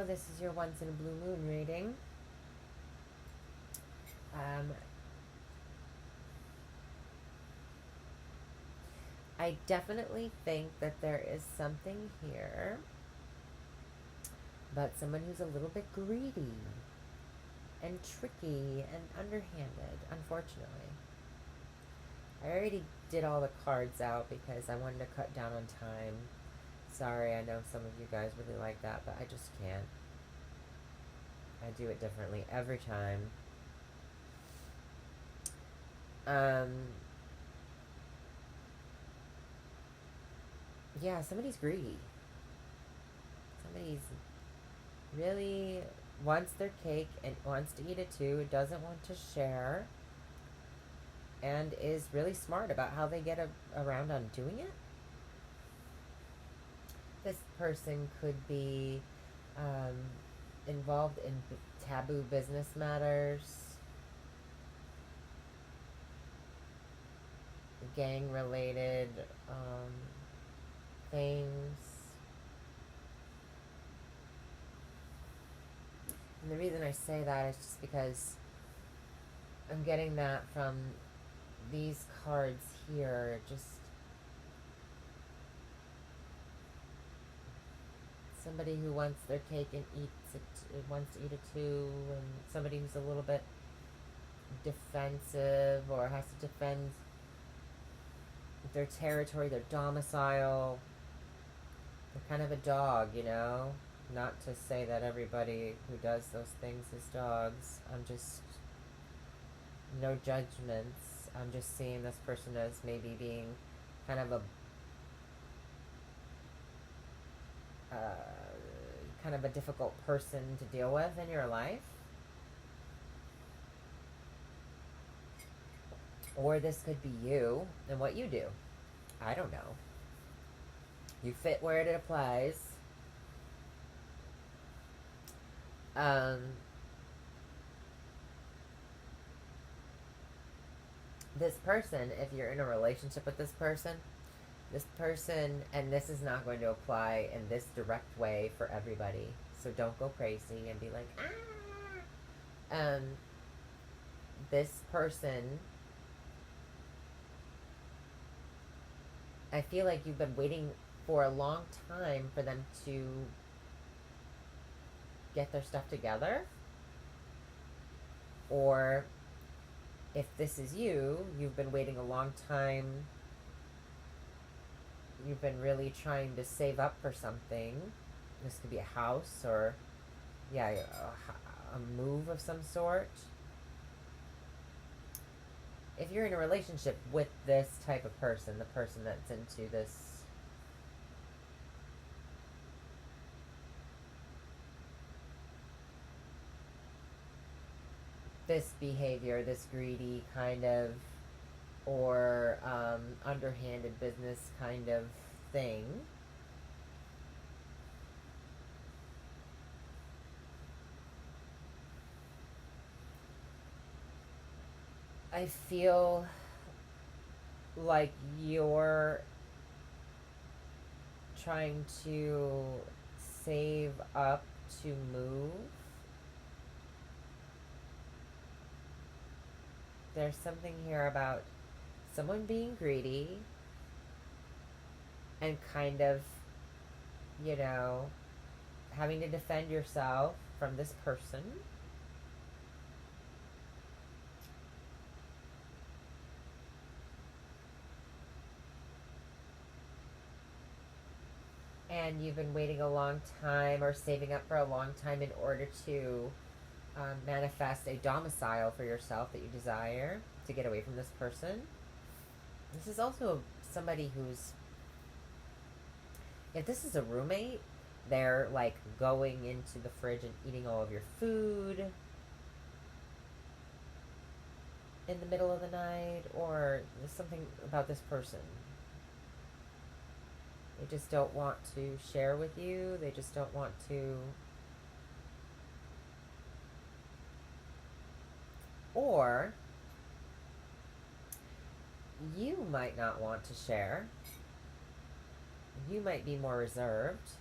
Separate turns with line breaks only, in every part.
Virgo, this is your once in a blue moon reading. I definitely think that there is something here about someone who's a little bit greedy and tricky and underhanded, unfortunately. I already did all the cards out because I wanted to cut down on time. Sorry, I know some of you guys really like that, but I just can't. I do it differently every time. Um, yeah, somebody's greedy. Somebody's really wants their cake and wants to eat it too, doesn't want to share, and is really smart about how they get around on doing it. This person could be um, involved in taboo business matters, gang related things. And the reason I say that is just because I'm getting that from these cards here. Just somebody who wants their cake and eats it, wants to eat it too, and somebody who's a little bit defensive or has to defend their territory, their domicile. They're kind of a dog, you know? Not to say that everybody who does those things is dogs. I'm just, no judgments. I'm just seeing this person as maybe being kind of a kind of a difficult person to deal with in your life. Or this could be you and what you do. I don't know. You fit where it applies. Um, this person, if you're in a relationship with this person, and this is not going to apply in this direct way for everybody, so don't go crazy and be like, this person, I feel like you've been waiting for a long time for them to get their stuff together. Or if this is you, you've been waiting a long time. You've been really trying to save up for something. This could be a house or, yeah, a move of some sort. If you're in a relationship with this type of person, the person that's into this behavior, this greedy kind of, or underhanded business kind of thing, I feel like you're trying to save up to move. There's something here about someone being greedy and kind of, you know, having to defend yourself from this person. And you've been waiting a long time or saving up for a long time in order to manifest a domicile for yourself that you desire to get away from this person. This is also somebody who's, if this is a roommate, they're like going into the fridge and eating all of your food in the middle of the night, or there's something about this person. They just don't want to share with you. They just don't want to. Or you might not want to share. You might be more reserved.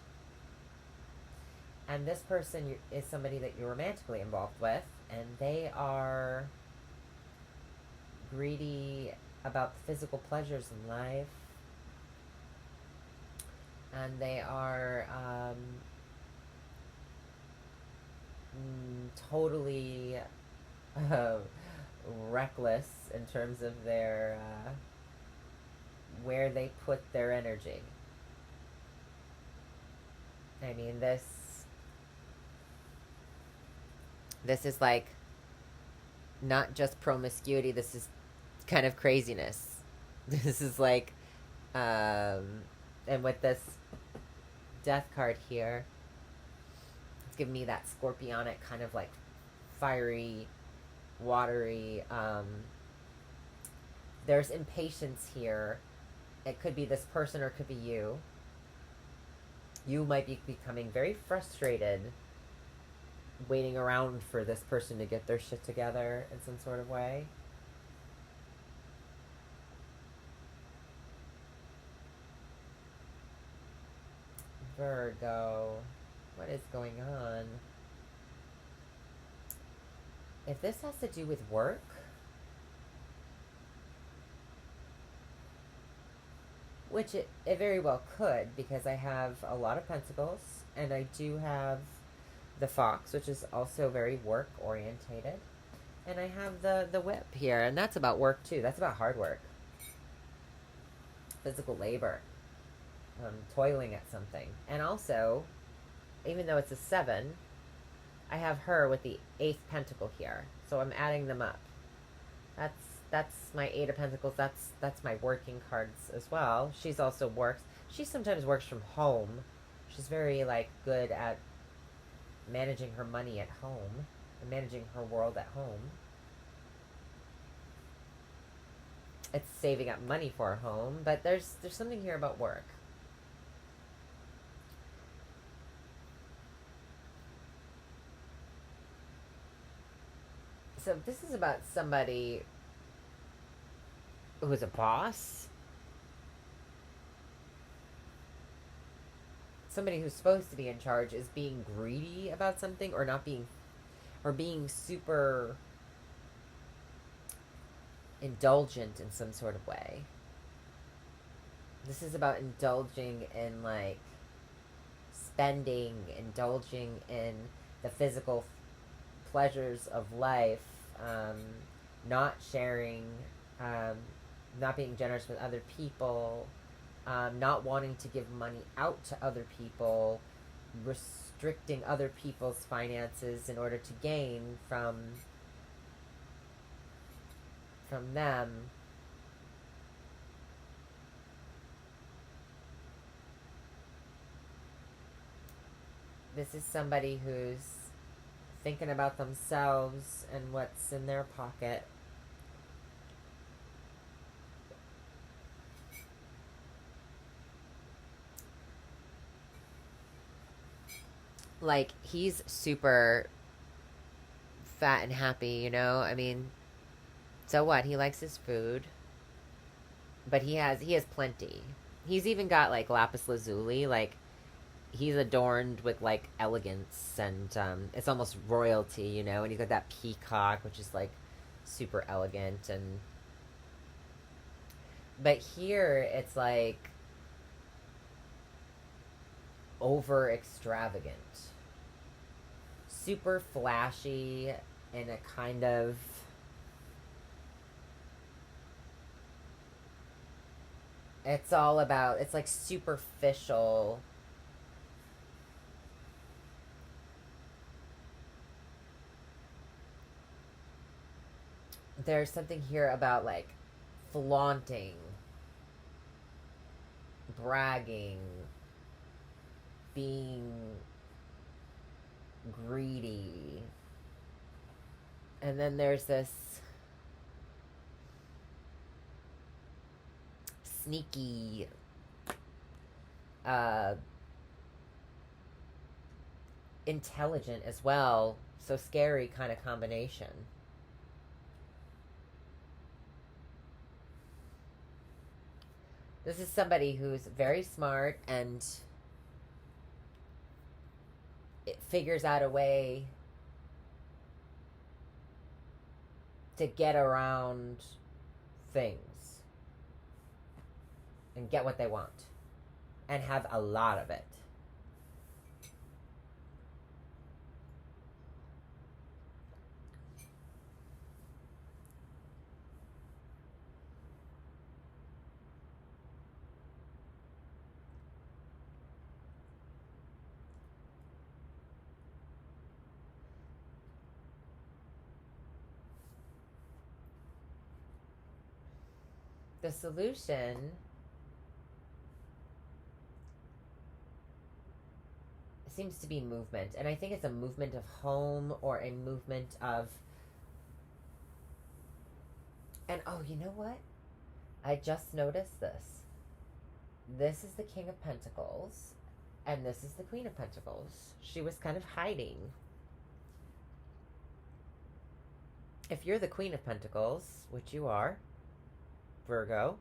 And this person is somebody that you're romantically involved with, and they are greedy about the physical pleasures in life, and they are totally uh, reckless in terms of their where they put their energy. I mean, this is like not just promiscuity. This is kind of craziness. This is like, and with this death card here, it's giving me that scorpionic kind of like fiery, watery. There's impatience here. It could be this person or it could be you. You might be becoming very frustrated waiting around for this person to get their shit together in some sort of way. Virgo, what is going on? If this has to do with work, which it very well could, because I have a lot of pentacles and I do have the fox, which is also very work orientated, and I have the whip here, and that's about work too. That's about hard work, physical labor, toiling at something. And also, even though it's a 7, I have her with the 8th pentacle here, so I'm adding them up. That's my 8 of pentacles. That's my working cards as well. She's also works. She sometimes works from home. She's very like good at managing her money at home and managing her world at home. It's saving up money for a home, but there's something here about work. So this is about somebody who's a boss, somebody who's supposed to be in charge is being greedy about something, or not being, or being super indulgent in some sort of way. This is about indulging in like spending, indulging in the physical pleasures of life, not sharing, um, not being generous with other people, not wanting to give money out to other people, restricting other people's finances in order to gain from them. This is somebody who's thinking about themselves and what's in their pocket. Like, he's super fat and happy, you know? I mean, so what? He likes his food, but he has plenty. He's even got like lapis lazuli, like he's adorned with like elegance, and it's almost royalty, you know? And he's got that peacock, which is like super elegant. And but here it's like over extravagant, super flashy, in a kind of, it's all about, it's like superficial. There's something here about like flaunting, bragging, being greedy. And then there's this sneaky, uh, intelligent as well, so scary kind of combination. This is somebody who's very smart and figures out a way to get around things and get what they want and have a lot of it. The solution seems to be movement, and I think it's a movement of home or a movement of, and oh, you know what, I just noticed this is the King of Pentacles and this is the Queen of Pentacles. She was kind of hiding. If you're the Queen of Pentacles, which you are, Virgo,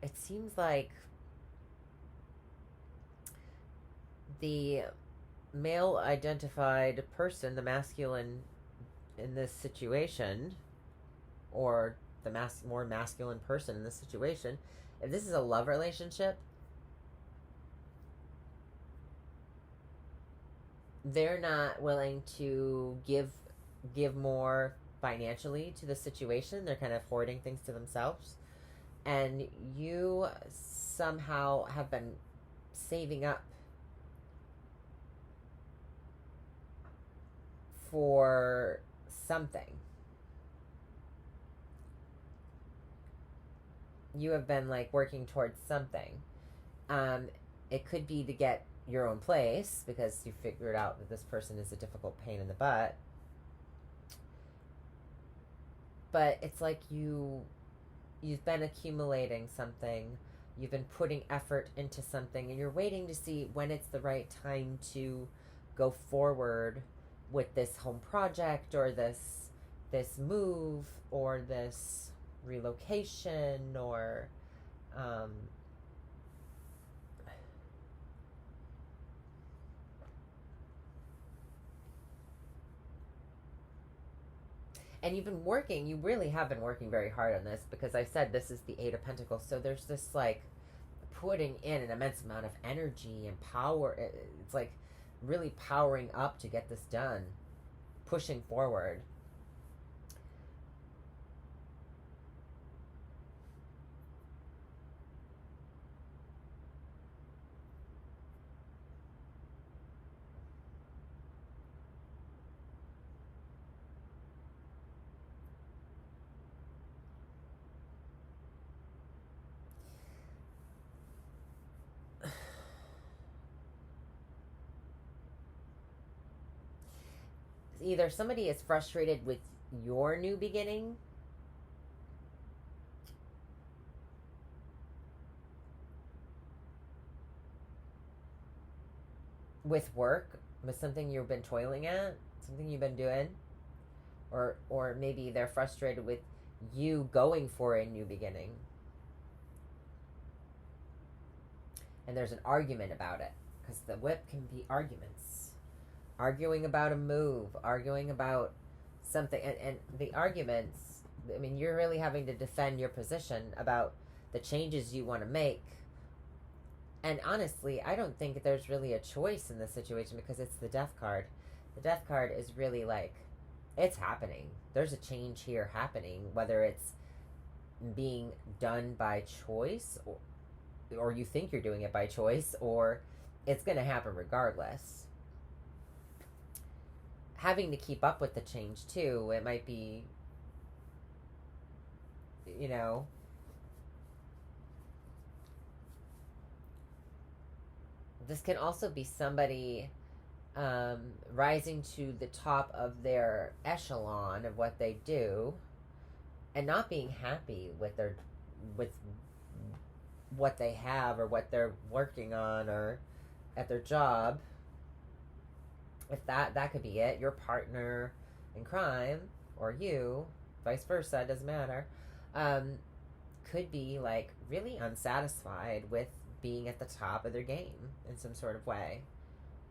it seems like the male identified person, the masculine in this situation, or the more masculine person in this situation, if this is a love relationship, they're not willing to give more financially to the situation. They're kind of hoarding things to themselves. And you somehow have been saving up for something. You have been like working towards something. It could be to get your own place because you figured out that this person is a difficult pain in the butt. But it's like you've been accumulating something. You've been putting effort into something, and you're waiting to see when it's the right time to go forward with this home project or this move or this relocation or and you really have been working very hard on this, because I said this is the Eight of Pentacles, so there's this like putting in an immense amount of energy and power. It's like really powering up to get this done, pushing forward. Either somebody is frustrated with your new beginning, with work, with something you've been toiling at, something you've been doing, or maybe they're frustrated with you going for a new beginning. And there's an argument about it, because the whip can be arguments. Arguing about a move, arguing about something, and the arguments, I mean, you're really having to defend your position about the changes you want to make. And honestly, I don't think there's really a choice in this situation, because it's the Death card. The Death card is really like, it's happening. There's a change here happening, whether it's being done by choice, or you think you're doing it by choice, or it's going to happen regardless. Having to keep up with the change too, it might be, this can also be somebody rising to the top of their echelon of what they do and not being happy with what they have or what they're working on or at their job. If that could be it. Your partner in crime, or you, vice versa, doesn't matter, could be like really unsatisfied with being at the top of their game in some sort of way.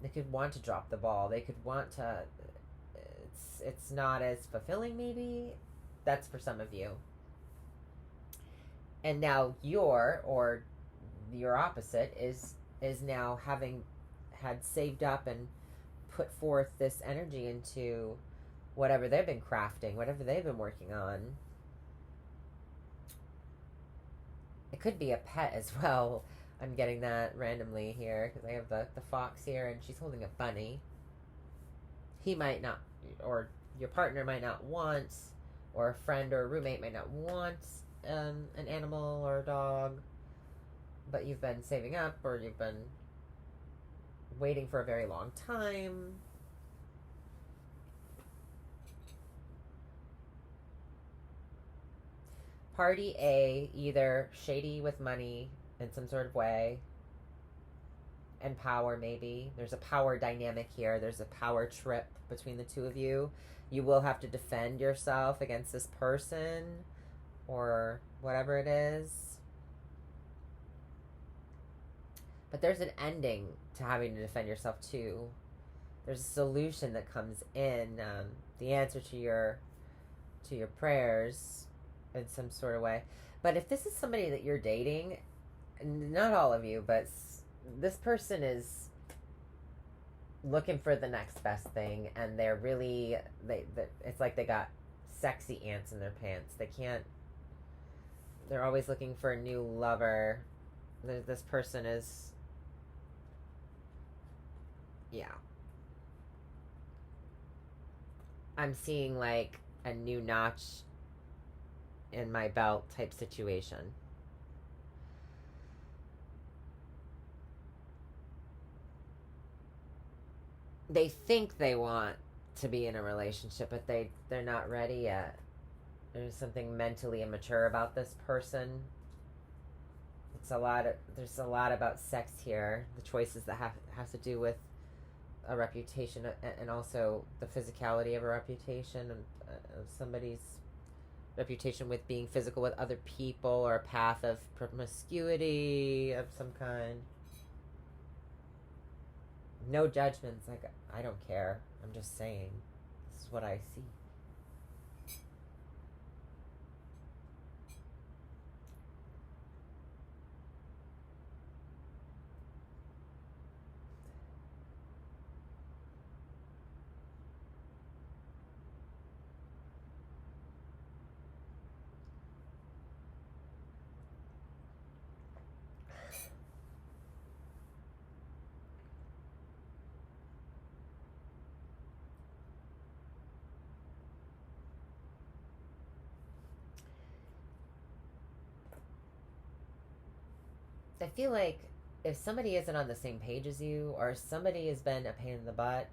They could want to drop the ball. They could want to. It's not as fulfilling, maybe. That's for some of you. And now your opposite is now having had saved up and put forth this energy into whatever they've been crafting, whatever they've been working on. It could be a pet as well. I'm getting that randomly here because I have the fox here and she's holding a bunny. He might not, or your partner might not want, or a friend or a roommate might not want an animal or a dog, but you've been saving up or you've been waiting for a very long time. Party A, either shady with money in some sort of way, and power, maybe. There's a power dynamic here. There's a power trip between the two of you. You will have to defend yourself against this person or whatever it is. But there's an ending to having to defend yourself too. There's a solution that comes in, the answer to your prayers in some sort of way. But if this is somebody that you're dating, not all of you, but this person is looking for the next best thing, and they're really it's like they got sexy ants in their pants. They're always looking for a new lover. This person is, yeah, I'm seeing like a new notch in my belt type situation. They think they want to be in a relationship, but they're not ready yet. There's something mentally immature about this person. There's a lot about sex here. The choices that have to do with a reputation, and also the physicality of a reputation, and of somebody's reputation with being physical with other people, or a path of promiscuity of some kind. No judgments. Like, I don't care. I'm just saying. This is what I see. I feel like if somebody isn't on the same page as you, or somebody has been a pain in the butt,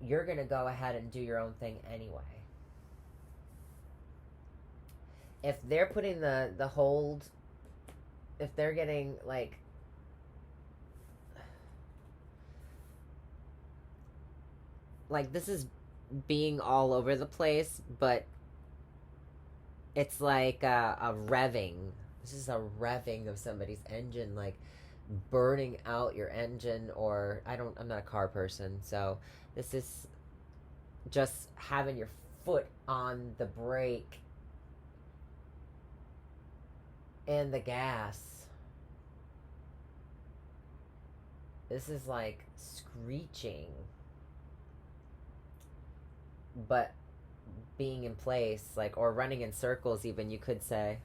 you're going to go ahead and do your own thing anyway. If they're putting the hold, if they're getting like this is being all over the place, but it's like a revving. This is a revving of somebody's engine, like burning out your engine, or I'm not a car person, so this is just having your foot on the brake and the gas. This is like screeching, but being in place, like, or running in circles even, you could say.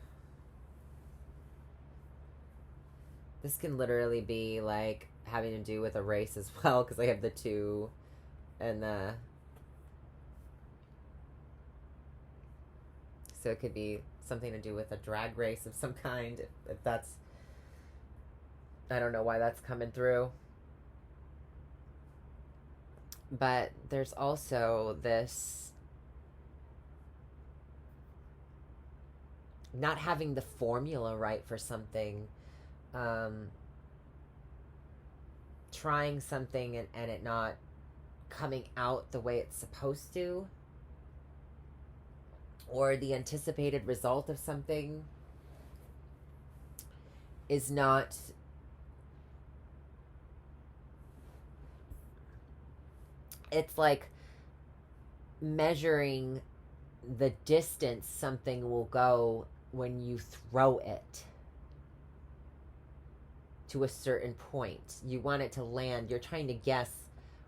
This can literally be like having to do with a race as well, because I have the 2 and so it could be something to do with a drag race of some kind, if that's, I don't know why that's coming through. But there's also this not having the formula right for something, trying something and it not coming out the way it's supposed to, or the anticipated result of something is not It's like measuring the distance something will go when you throw it to a certain point. You want it to land. You're trying to guess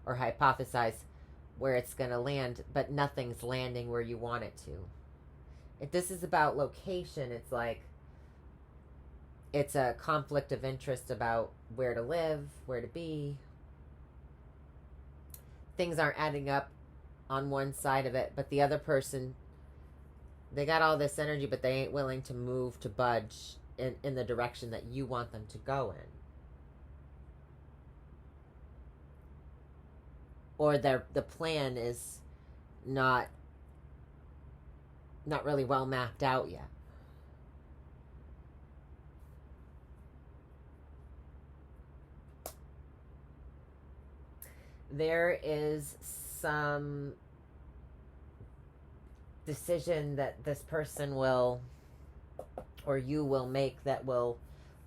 or hypothesize where it's going to land, but nothing's landing where you want it to. If this is about location, it's like it's a conflict of interest about where to live, where to be. Things aren't adding up on one side of it, but the other person, they got all this energy, but they ain't willing to move, to budge in the direction that you want them to go in. Or the plan is not really well mapped out yet. There is some decision that this person will, or you will make, that will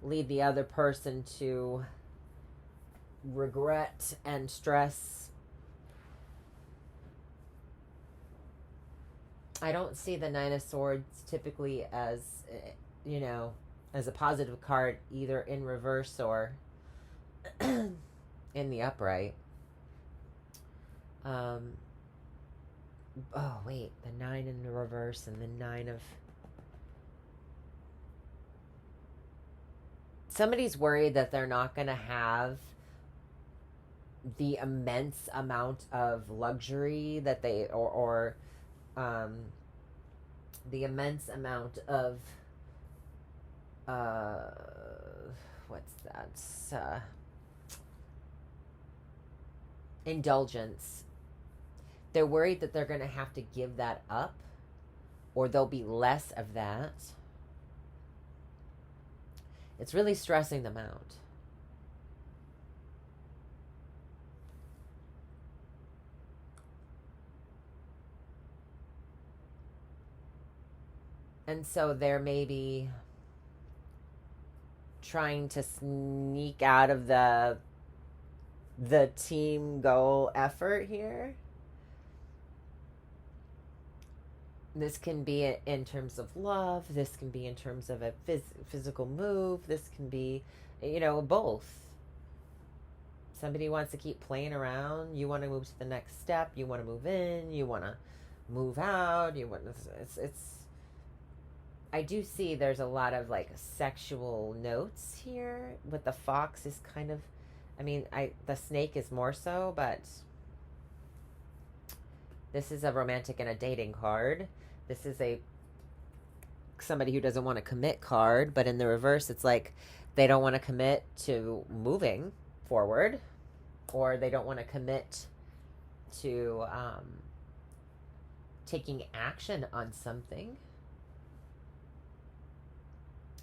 lead the other person to regret and stress. I don't see the Nine of Swords typically as, as a positive card, either in reverse or in the upright. Oh, wait, the 9 in the reverse and the 9 of... Somebody's worried that they're not going to have the immense amount of luxury that they, or the immense amount of, what's that? Indulgence. They're worried that they're going to have to give that up, or there'll be less of that. It's really stressing them out. And so they're maybe trying to sneak out of the team goal effort here. This can be in terms of love. This can be in terms of a physical move. This can be, both. Somebody wants to keep playing around. You want to move to the next step. You want to move in. You want to move out. You want to, it's I do see there's a lot of like sexual notes here. With the fox is kind of, the snake is more so, but this is a romantic and a dating card. This is somebody who doesn't want to commit card, but in the reverse, it's like they don't want to commit to moving forward, or they don't want to commit to taking action on something.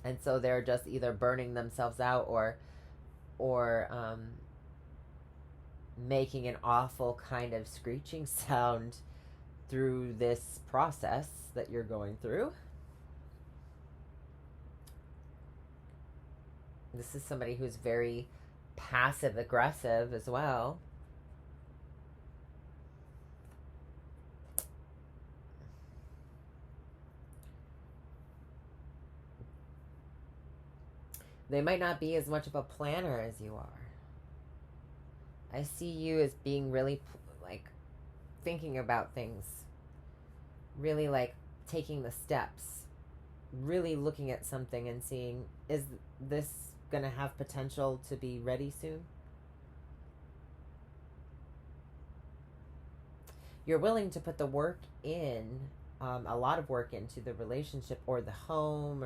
And so they're just either burning themselves out or making an awful kind of screeching sound through this process that you're going through. This is somebody who's very passive aggressive as well. They might not be as much of a planner as you are. I see you as being really thinking about things, really taking the steps, really looking at something and seeing, is this going to have potential to be ready soon? You're willing to put the work in, a lot of work into the relationship or the home,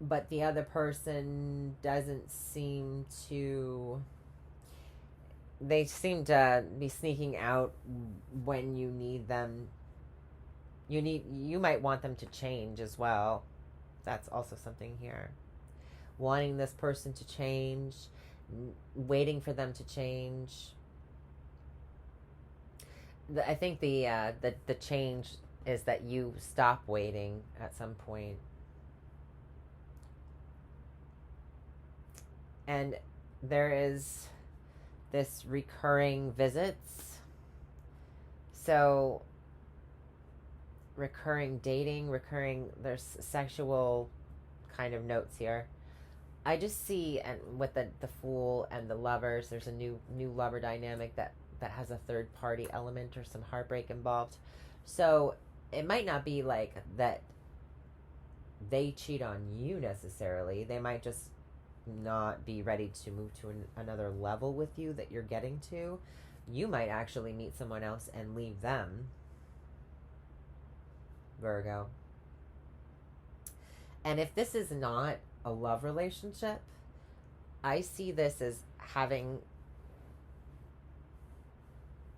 but the other person doesn't seem to... They seem to be sneaking out when you need them. You might want them to change as well. That's also something here. Wanting this person to change, waiting for them to change. I think the change is that you stop waiting at some point. And there is this recurring visits. So recurring dating, there's sexual kind of notes here. I just see, and with the Fool and the Lovers, there's a new lover dynamic that has a third party element or some heartbreak involved. So it might not be like that they cheat on you necessarily. They might just not be ready to move to another level with you that you're getting to. You might actually meet someone else and leave them, Virgo. And if this is not a love relationship, I see this as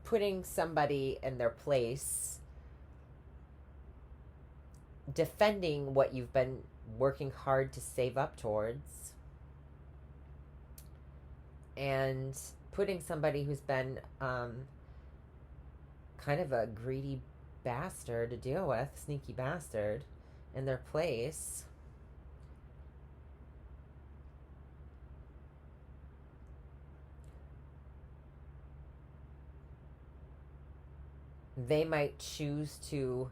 putting somebody in their place, defending what you've been working hard to save up towards, and putting somebody who's been kind of a greedy bastard to deal with, sneaky bastard, in their place. They might choose to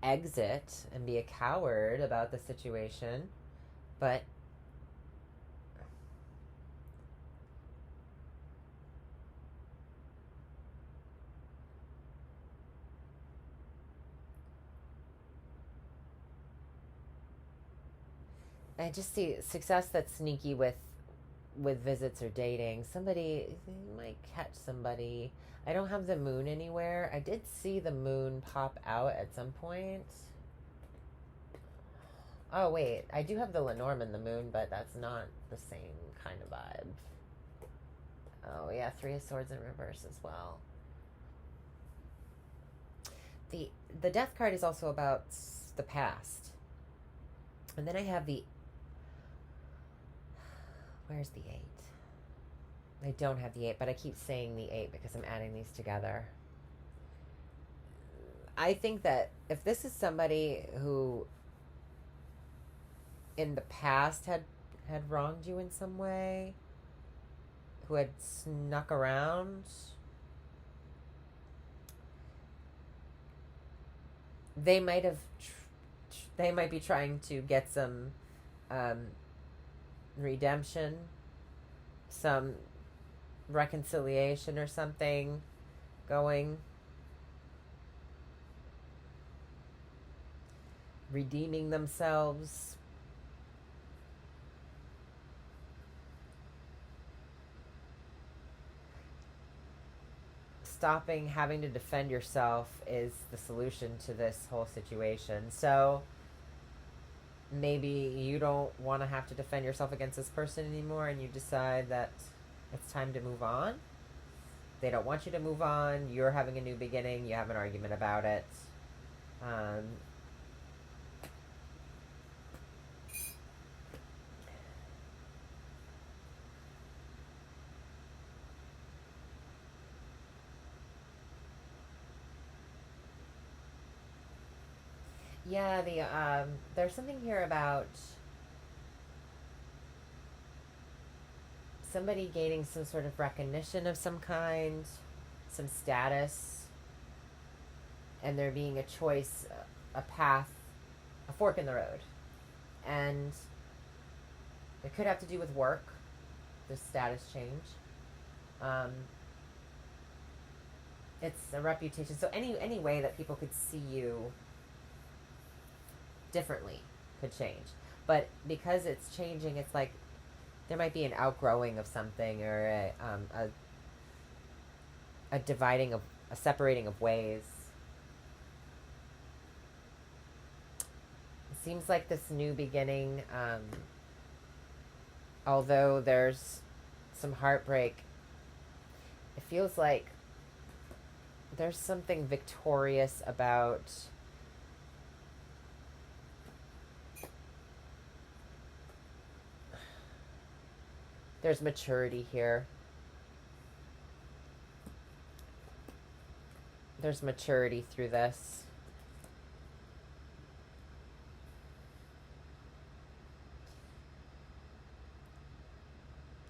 exit and be a coward about the situation, but I just see success that's sneaky with visits or dating. Somebody might catch somebody. I don't have the moon anywhere. I did see the moon pop out at some point. Oh wait, I do have the Lenormand, the moon, but that's not the same kind of vibe. Oh yeah, Three of Swords in reverse as well. The Death card is also about the past. And then I have where's the 8? I don't have the 8, but I keep saying the 8 because I'm adding these together. I think that if this is somebody who in the past had wronged you in some way, who had snuck around, they might be trying to get some redemption, some reconciliation or something going, redeeming themselves. Stopping having to defend yourself is the solution to this whole situation. So maybe you don't want to have to defend yourself against this person anymore, and you decide that it's time to move on. They don't want you to move on. You're having a new beginning. You have an argument about it. Yeah, there's something here about somebody gaining some sort of recognition of some kind, some status, and there being a choice, a path, a fork in the road. And it could have to do with work, the status change. It's a reputation. So any way that people could see you differently could change. But because it's changing, it's like there might be an outgrowing of something, or a dividing of a separating of ways. It seems like this new beginning, although there's some heartbreak, it feels like there's something victorious about there's maturity here. There's maturity through this.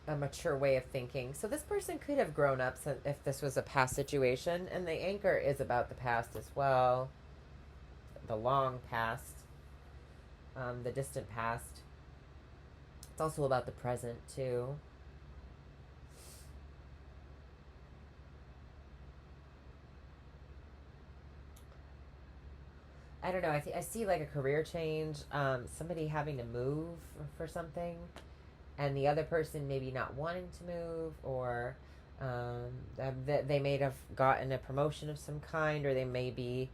a mature way of thinking. So this person could have grown up if this was a past situation, and the anchor is about the past as well, the long past, the distant past. It's also about the present too. I don't know. I see like a career change, somebody having to move for something, and the other person maybe not wanting to move, or they may have gotten a promotion of some kind, or they may be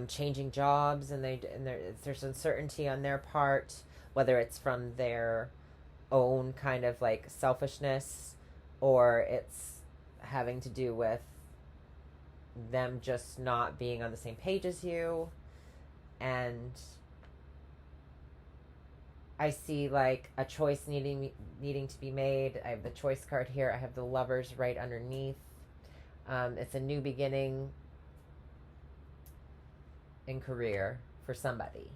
changing jobs, and there's uncertainty on their part, whether it's from their own kind of like selfishness, or it's having to do with them just not being on the same page as you. And I see like a choice needing to be made. I have the choice card here. I have the lovers right underneath. It's a new beginning in career for somebody.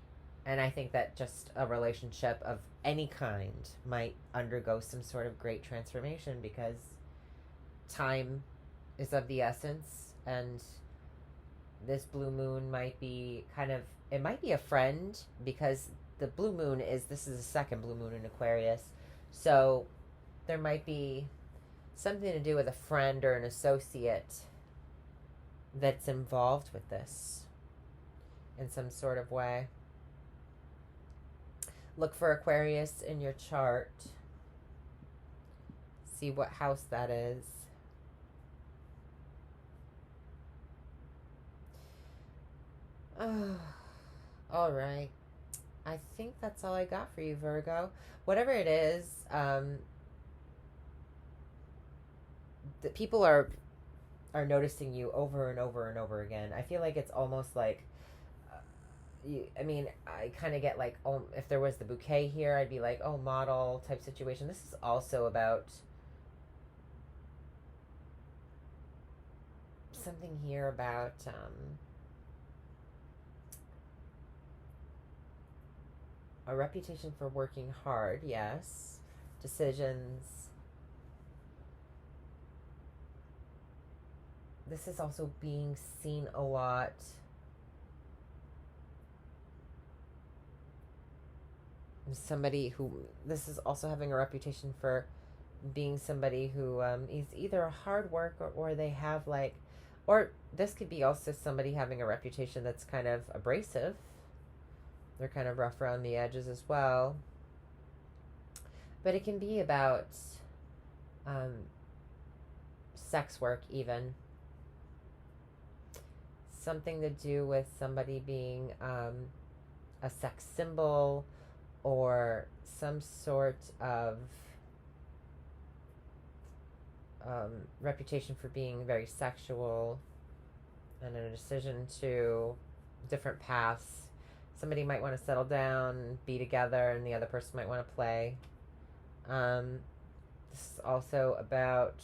And I think that just a relationship of any kind might undergo some sort of great transformation, because time is of the essence, and this blue moon might be it might be a friend, because the blue moon this is the second blue moon in Aquarius. So there might be something to do with a friend or an associate that's involved with this in some sort of way. Look for Aquarius in your chart. See what house that is. All right. I think that's all I got for you, Virgo. Whatever it is, the people are noticing you over and over and over again. I feel like it's almost like I kind of get like, oh, if there was the bouquet here, I'd be like, oh, model type situation. This is also about something here about a reputation for working hard, yes. Decisions. This is also being seen a lot. Somebody who, this is also having a reputation for being somebody who is either a hard worker, or they have like, or this could be also somebody having a reputation that's kind of abrasive. They're kind of rough around the edges as well. But it can be about sex work, even. Something to do with somebody being a sex symbol, or some sort of reputation for being very sexual, and a decision to different paths. Somebody might want to settle down, be together, and the other person might want to play. This is also about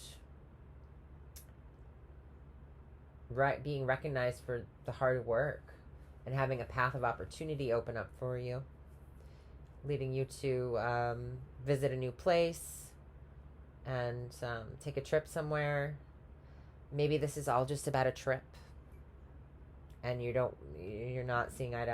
being recognized for the hard work, and having a path of opportunity open up for you, leading you to visit a new place and take a trip somewhere. Maybe this is all just about a trip, and you're not seeing eye to